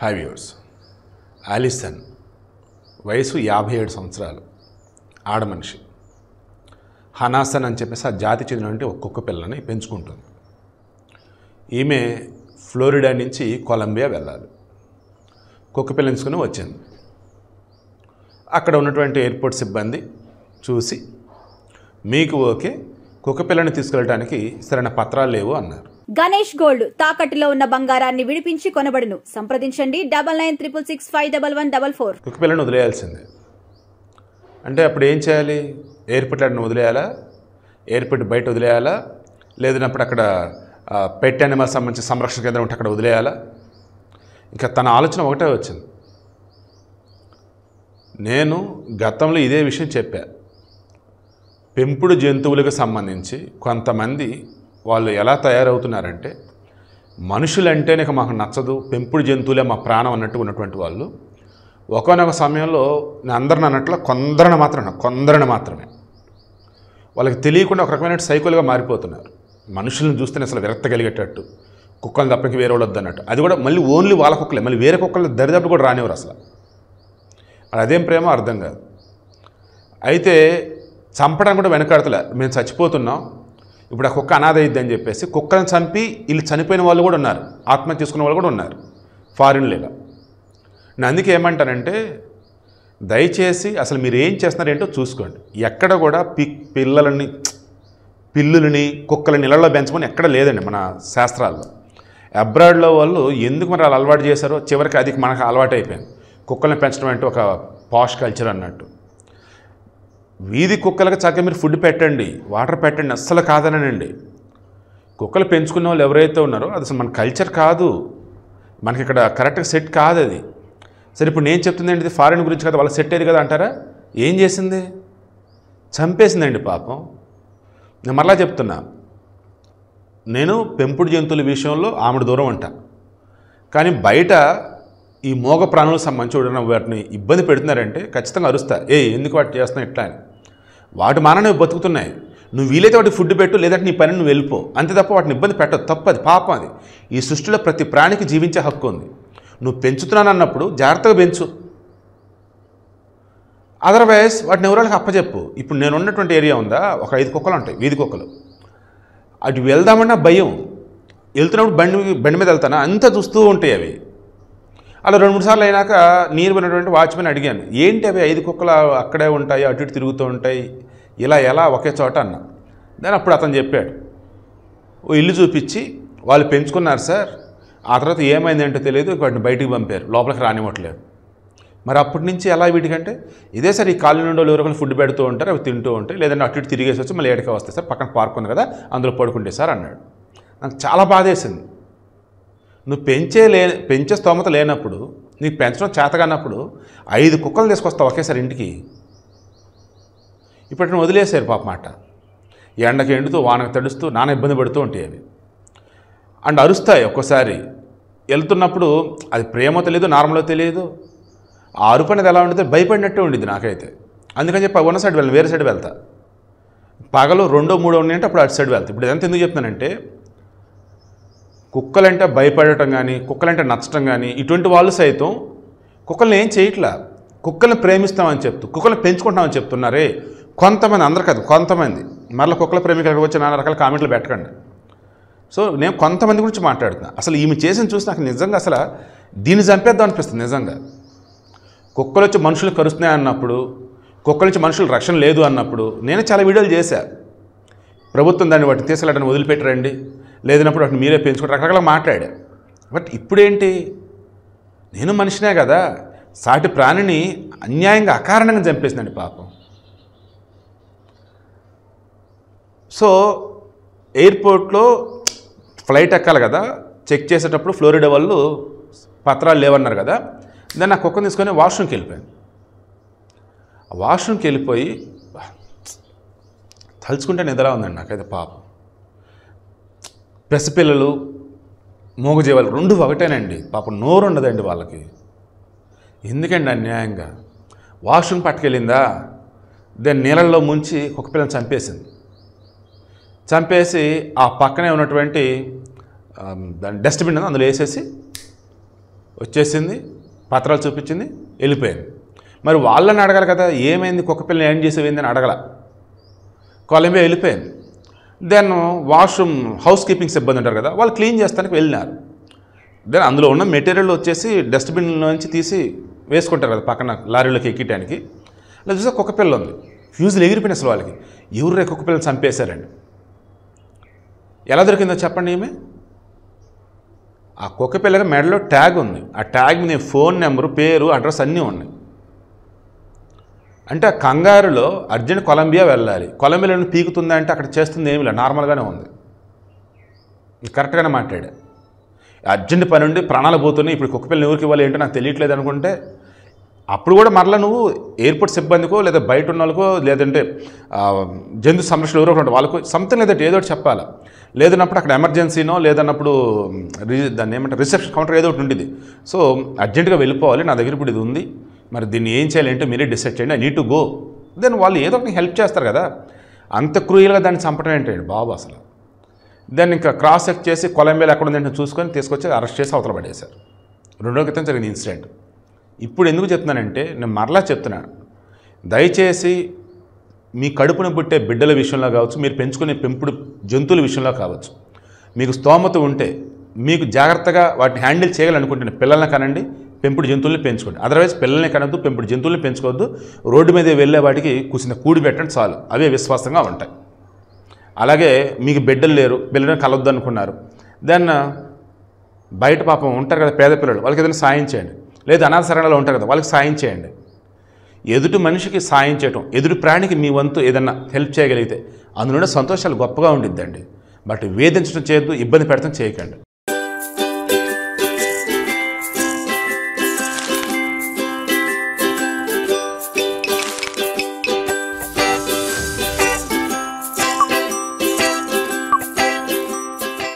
Hi viewers. ఆలిసన్ వయసు 57 సంవత్సరాలు, ఆడమనిషి. హనాసన్ అని చెప్పేసి ఆ జాతి చెందినటువంటి ఒక కుక్క పిల్లని పెంచుకుంటుంది. ఈమె ఫ్లోరిడా నుంచి కొలంబియా వెళ్ళాలి. కుక్క పిల్ల ఎంచుకుని వచ్చింది. అక్కడ ఉన్నటువంటి ఎయిర్పోర్ట్ సిబ్బంది చూసి, మీకు ఓకే, కుక్క పిల్లని తీసుకెళ్ళడానికి సరైన పత్రాలు లేవు అన్నారు. గణేష్ గోల్డ్ తాకట్టులో ఉన్న బంగారాన్ని విడిపించి కొనబడును. సంప్రదించండి 9966611144. కుక్క పిల్లని వదిలేయాల్సిందే. అంటే అప్పుడు ఏం చేయాలి? ఎయిర్పోర్ట్ వదిలేయాలా, ఎయిర్పోర్ట్ బయట వదిలేయాలా, లేదన్నప్పుడు అక్కడ పెట్ యానిమల్ సంబంధించిన సంరక్షణ కేంద్రం ఉంటే అక్కడ వదిలేయాలా? ఇంకా తన ఆలోచన ఒకటే వచ్చింది. నేను గతంలో ఇదే విషయం చెప్పా. పెంపుడు జంతువులకు సంబంధించి కొంతమంది వాళ్ళు ఎలా తయారవుతున్నారంటే, మనుషులంటేనే మాకు నచ్చదు, పెంపుడు జంతువులే మా ప్రాణం అన్నట్టు ఉన్నటువంటి వాళ్ళు ఒకనొక సమయంలో అందరిని అన్నట్లు కొందరిని మాత్రమే వాళ్ళకి తెలియకుండా ఒక రకమైన సైకోలుగా మారిపోతున్నారు. మనుషులను చూస్తేనే అసలు విరక్త కలిగేటట్టు, కుక్కలను తప్పకి వేరే వాళ్ళు వద్దన్నట్టు. అది కూడా మళ్ళీ ఓన్లీ వాళ్ళ కుక్కలే, మళ్ళీ వేరే కుక్కలు దరిదాపు కూడా రానివ్వరు అసలు. అదేం ప్రేమో అర్థం కాదు. అయితే చంపడానికి కూడా వెనకాడతలే. మేము చచ్చిపోతున్నాం, ఇప్పుడు ఆ కుక్క అనాథ అయ్యిద్ది అని చెప్పేసి కుక్కలను చంపి వీళ్ళు చనిపోయిన వాళ్ళు కూడా ఉన్నారు, ఆత్మహత్య చేసుకున్న వాళ్ళు కూడా ఉన్నారు ఫారిన్లో. నేను అందుకే ఏమంటానంటే, దయచేసి అసలు మీరు ఏం చేస్తున్నారేంటో చూసుకోండి. ఎక్కడ కూడా పిల్లులని కుక్కలని ఇళ్లలో పెంచమని ఎక్కడ లేదండి మన శాస్త్రాల్లో. అబ్రాడ్లో వాళ్ళు ఎందుకు మరి వాళ్ళు అలవాటు చేశారో చివరికి అది మనకు అలవాటు అయిపోయింది. కుక్కల్ని పెంచడం అంటే ఒక పాష్ కల్చర్ అన్నట్టు. వీధి కుక్కలకు చక్కగా మీరు ఫుడ్ పెట్టండి, వాటర్ పెట్టండి, అస్సలు కాదనండి. కుక్కలు పెంచుకున్న వాళ్ళు ఎవరైతే ఉన్నారో అది అసలు మన కల్చర్ కాదు, మనకి ఇక్కడ కరెక్ట్గా సెట్ కాదు అది. సరే, ఇప్పుడు నేను చెప్తుందండి ఇది ఫారిన్ గురించి కదా, వాళ్ళకి సెట్ అయ్యేది కదా అంటారా? ఏం చేసింది? చంపేసిందండి పాపం. నేను మరలా చెప్తున్నా, నేను పెంపుడు జంతువుల విషయంలో ఆమెడు దూరం అంట. కానీ బయట ఈ మోగ ప్రాణులకు సంబంధించి వాటిని ఇబ్బంది పెడుతున్నారంటే ఖచ్చితంగా అరుస్తా, ఎందుకు వాటి చేస్తున్నావు ఇట్లా అని. వాటి మాననే బతుకుతున్నాయి. నువ్వు వీలైతే వాటికి ఫుడ్ పెట్టు, లేదంటే నీ పని నువ్వు వెళ్ళిపో, అంతే తప్ప వాటిని ఇబ్బంది పెట్టదు. తప్పది, పాపం అది. ఈ సృష్టిలో ప్రతి ప్రాణికి జీవించే హక్కు ఉంది. నువ్వు పెంచుతున్నాను అన్నప్పుడు జాగ్రత్తగా పెంచు, అదర్వైజ్ వాటిని ఎవరికి అప్పచెప్పు. ఇప్పుడు నేను ఉన్నటువంటి ఏరియా ఉందా, ఒక 5 కుక్కలు ఉంటాయి, వీధి కుక్కలు. అటు వెళ్దామన్నా భయం. వెళ్తున్నప్పుడు బండి మీద వెళ్తానా, అంతా చూస్తూ ఉంటాయి అవి. అలా 2-3 సార్లు అయినాక నీరు ఉన్నటువంటి వాచ్మెన్ అడిగాను, ఏంటి అవి 5 కుక్కలు అక్కడే ఉంటాయి, అటు ఇటు తిరుగుతూ ఉంటాయి, ఇలా ఎలా ఒకే చోట అన్నా. దాని అప్పుడు అతను చెప్పాడు, ఓ ఇల్లు చూపించి వాళ్ళు పెంచుకున్నారు సార్, ఆ తర్వాత ఏమైందంటే తెలియదు, వాటిని బయటికి పంపారు, లోపలికి రానివ్వట్లేదు. మరి అప్పటి నుంచి ఎలా వీటికంటే ఇదే సార్, ఈ కాలనీ నుండి ఎవరికైనా ఫుడ్ పెడుతూ ఉంటారు, అవి తింటూ ఉంటాయి, లేదంటే అటు ఇటు తిరిగేసి వచ్చి మళ్ళీ ఏడకే వస్తాయి సార్, పక్కన పార్క్ ఉంది కదా అందులో పడుకుంటే సార్ అన్నాడు. నాకు చాలా బాధేసింది. నువ్వు పెంచే స్తోమత లేనప్పుడు, నీకు పెంచడం చేతగానప్పుడు 5 కుక్కలు తీసుకొస్తావు ఒకేసారి ఇంటికి. ఇప్పుడు నేను వదిలేసారు పాప మాట. ఎండకి ఎండుతూ వానకు తడుస్తూ నాన్న ఇబ్బంది పడుతూ ఉంటాయి అవి. అండ్ అరుస్తాయి ఒక్కోసారి. వెళ్తున్నప్పుడు అది ప్రేమో తెలియదు, నార్మలో తెలియదు. ఆ అరుపు అనేది ఎలా ఉండితే భయపడినట్టే ఉండిద్ది నాకైతే. అందుకని చెప్పి ఉన్న సైడ్ వేరే సైడ్ వెళ్తా. పగలు 2-3 ఉన్నాయంటే అప్పుడు అటు సైడ్ వెళ్తా. ఇప్పుడు ఇదంతా ఎందుకు చెప్తున్నానంటే, కుక్కలంటే భయపడటం కానీ, కుక్కలంటే నచ్చటం కానీ, ఇటువంటి వాళ్ళు సైతం కుక్కల్ని ఏం చేయట్లా, కుక్కల్ని ప్రేమిస్తామని చెప్తూ కుక్కల్ని పెంచుకుంటామని చెప్తున్నారే కొంతమంది. అందరు కాదు, కొంతమంది. మరలా కుక్కల ప్రేమికులకు వచ్చి నానా రకాల కామెంట్లు పెట్టకండి. సో నేను కొంతమంది గురించి మాట్లాడుతున్నా. అసలు ఈమె చేసిన చూసి నాకు నిజంగా అసలు దీన్ని చంపేద్దాం అనిపిస్తుంది నిజంగా. కుక్కలు వచ్చి మనుషులు కరుస్తున్నాయి అన్నప్పుడు, కుక్కల నుంచి మనుషులు రక్షణ లేదు అన్నప్పుడు నేను చాలా వీడియోలు చేశా. ప్రభుత్వం దాన్ని వాటిని తీసుకెళ్ళడానికి వదిలిపెట్టరండి, లేదన్నప్పుడు వాటిని మీరే పెంచుకుంటారు, రకరకాల మాట్లాడా. బట్ ఇప్పుడేంటి, నేను మనిషినే కదా, సాటి ప్రాణిని అన్యాయంగా అకారణంగా చంపేసిందండి పాపం. సో ఎయిర్పోర్ట్లో ఫ్లైట్ ఎక్కాలి కదా, చెక్ చేసేటప్పుడు ఫ్లోరిడా వాళ్ళు పత్రాలు లేవన్నారు కదా. దాన్ని నా కుక్కను తీసుకొని వాష్రూమ్కి వెళ్ళిపోయాను. వాష్రూమ్కి వెళ్ళిపోయి తలుచుకుంటే నిద్ర ఉందండి నాకైతే పాపం. పసిపిల్లలు, మూగజీవాలు 2 ఒకటేనండి పాపం. నోరు ఉండదండి వాళ్ళకి. ఎందుకండి అన్యాయంగా వాష్రూమ్ పట్టుకెళ్ళిందా, దాన్ని నీళ్ళల్లో ముంచి కుక్క పిల్లని చంపేసింది. చంపేసి ఆ పక్కనే ఉన్నటువంటి దాని డస్ట్బిన్ అందులో వేసేసి వచ్చేసింది, పత్రాలు చూపించింది, వెళ్ళిపోయింది. మరి వాళ్ళని అడగాలి కదా, ఏమైంది కుక్కపిల్లని ఏం చేసేవింది అని అడగల. కొలంబియా వెళ్ళిపోయింది. దెన్ వాష్రూమ్ హౌస్ కీపింగ్ సిబ్బంది ఉంటారు కదా, వాళ్ళు క్లీన్ చేస్తానికి వెళ్ళినారు. దెన్ అందులో ఉన్న మెటీరియల్ వచ్చేసి డస్ట్బిన్లోంచి తీసి వేసుకుంటారు కదా పక్కన లారీలోకి ఎక్కటానికి. అలా చూస్తే కుక్కపిల్ల ఉంది. ఫ్యూజులు ఎగిరిపోయిన అసలు వాళ్ళకి. ఎవరు కుక్కపిల్లని చంపేశారండి. ఎలా దొరికిందో చెప్పండి. ఈమె ఆ కుక్కపిల్లగా మెడలో ట్యాగ్ ఉంది. ఆ ట్యాగ్ మీద ఫోన్ నెంబరు, పేరు, అడ్రస్ అన్నీ ఉన్నాయి. అంటే ఆ కంగారులో అర్జెంట్ కొలంబియా వెళ్ళాలి. కొలంబియాలో పీకుతుందా అంటే అక్కడ చేస్తుంది ఏమి లేదు, నార్మల్గానే ఉంది. కరెక్ట్గానే మాట్లాడా. అర్జెంట్ పని ఉండి ప్రాణాలు పోతున్నాయి, ఇప్పుడు కుక్కపిల్లని ఎవరికి ఇవ్వాలి ఏంటో నాకు తెలియట్లేదు అనుకుంటే అప్పుడు కూడా మరలా నువ్వు ఎయిర్పోర్ట్ సిబ్బందికో లేదా బయట ఉన్న వాళ్ళకో లేదంటే జంతు సంరక్షణ ఎవరో ఉంటారు వాళ్ళకో సంథింగ్ లేదంటే ఏదో ఒకటి చెప్పాలి. లేదన్నప్పుడు అక్కడ ఎమర్జెన్సీనో లేదన్నప్పుడు దాన్ని ఏమంటారు రిసెప్షన్ కౌంటర్ ఏదో ఒకటి ఉండేది. సో అర్జెంటుగా వెళ్ళిపోవాలి, నా దగ్గర ఇప్పుడు ఇది ఉంది, మరి దీన్ని ఏం చేయాలంటే మీరే డిసైడ్ చేయండి, I need to go. Then వాళ్ళు ఏదో ఒకటి హెల్ప్ చేస్తారు కదా. అంత క్రూయల్గా దాన్ని చంపడం ఏంటండి బాబు అసలు. దాన్ని ఇంకా క్రాస్ చెక్ చేసి కొలంబియాలో ఎక్కడ ఉందంటే చూసుకొని తీసుకొచ్చి అరెస్ట్ చేసి అవతల పడేశారు. 2 రోజుల క్రితం జరిగిన ఇన్సిడెంట్. ఇప్పుడు ఎందుకు చెప్తున్నానంటే నేను మరలా చెప్తున్నాను, దయచేసి మీ కడుపున పుట్టే బిడ్డల విషయంలో కావచ్చు, మీరు పెంచుకునే పెంపుడు జంతువుల విషయంలో కావచ్చు, మీకు స్తోమత ఉంటే మీకు జాగ్రత్తగా వాటిని హ్యాండిల్ చేయాలనుకుంటున్న పిల్లల్ని కనండి, పెంపుడు జంతువుల్ని పెంచుకోండి. అదర్వైజ్ పిల్లల్ని కనద్దు, పెంపుడు జంతువుల్ని పెంచుకోవద్దు. రోడ్డు మీద వెళ్ళే వాటికి కూసిన కూడి పెట్టండి చాలు, అవే విశ్వాసంగా ఉంటాయి. అలాగే మీకు బిడ్డలు లేరు, పిల్లల్ని కలవద్దు అనుకున్నారు, దెన్ బయట పాపం ఉంటారు కదా పేద పిల్లలు, వాళ్ళకి ఏదైనా సాయం చేయండి. లేదా అనాథ శరణాలు ఉంటారు కదా, వాళ్ళకి సాయం చేయండి. ఎదుటి మనిషికి సాయం చేయటం, ఎదుటి ప్రాణికి మీ వంతు ఏదన్నా హెల్ప్ చేయగలిగితే అందులోనే సంతోషాలు గొప్పగా ఉండిద్దండి. బట్ వేధించడం చేయొద్దు, ఇబ్బంది పెడతాం చేయకండి.